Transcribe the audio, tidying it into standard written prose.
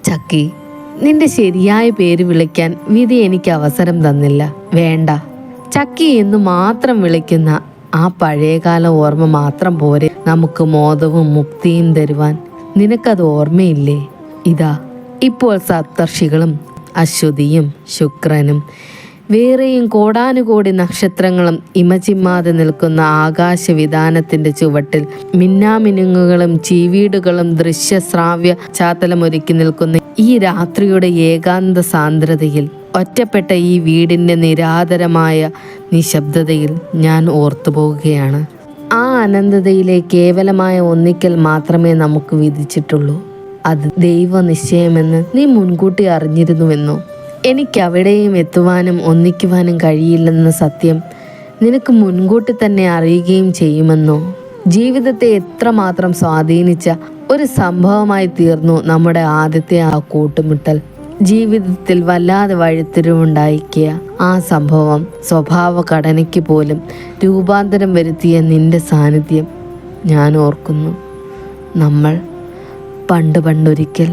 ചക്കി, നിന്റെ ശരിയായ പേര് വിളിക്കാൻ വിധി എനിക്ക് അവസരം തന്നില്ല. വേണ്ട, ചക്കി എന്ന് മാത്രം വിളിക്കുന്ന ആ പഴയകാല ഓർമ്മ മാത്രം പോരെ നമുക്ക് മോദവും മുക്തിയും തരുവാൻ. നിനക്കത് ഓർമ്മയില്ലേ? ഇതാ ഇപ്പോൾ സപ്തർഷികളും അശ്വതിയും ശുക്രനും വേറെയും കോടാനുകോടി നക്ഷത്രങ്ങളും ഇമചിമ്മാതെ നിൽക്കുന്ന ആകാശവിധാനത്തിന്റെ ചുവട്ടിൽ മിന്നാമിനുങ്ങുകളും ചീവീടുകളും ദൃശ്യശ്രാവ്യ ചാത്തലമൊരുക്കി നിൽക്കുന്ന ഈ രാത്രിയുടെ ഏകാന്ത സാന്ദ്രതയിൽ, ഒറ്റപ്പെട്ട ഈ വീടിൻ്റെ നിരാതരമായ നിശബ്ദതയിൽ ഞാൻ ഓർത്തുപോകുകയാണ്. ആ അനന്തതയിലെ കേവലമായ ഒന്നിക്കൽ മാത്രമേ നമുക്ക് വിധിച്ചിട്ടുള്ളൂ. അത് ദൈവനിശ്ചയമെന്ന് നീ മുൻകൂട്ടി അറിഞ്ഞിരുന്നുവെന്നോ? എനിക്കവിടെയും എത്തുവാനും ഒന്നിക്കുവാനും കഴിയില്ലെന്ന സത്യം നിനക്ക് മുൻകൂട്ടി തന്നെ അറിയുകയും ചെയ്യുമെന്നോ? ജീവിതത്തെ എത്രമാത്രം സ്വാധീനിച്ച ഒരു സംഭവമായി തീർന്നു നമ്മുടെ ആദ്യത്തെ ആ കൂട്ടുമുട്ടൽ. ജീവിതത്തിൽ വല്ലാതെ വഴിത്തിരിവുണ്ടാക്കിയ ആ സംഭവം സ്വഭാവ ഘടനയ്ക്ക് പോലും രൂപാന്തരം വരുത്തിയ നിന്റെ സാന്നിധ്യം ഞാൻ ഓർക്കുന്നു. നമ്മൾ പണ്ടൊരിക്കൽ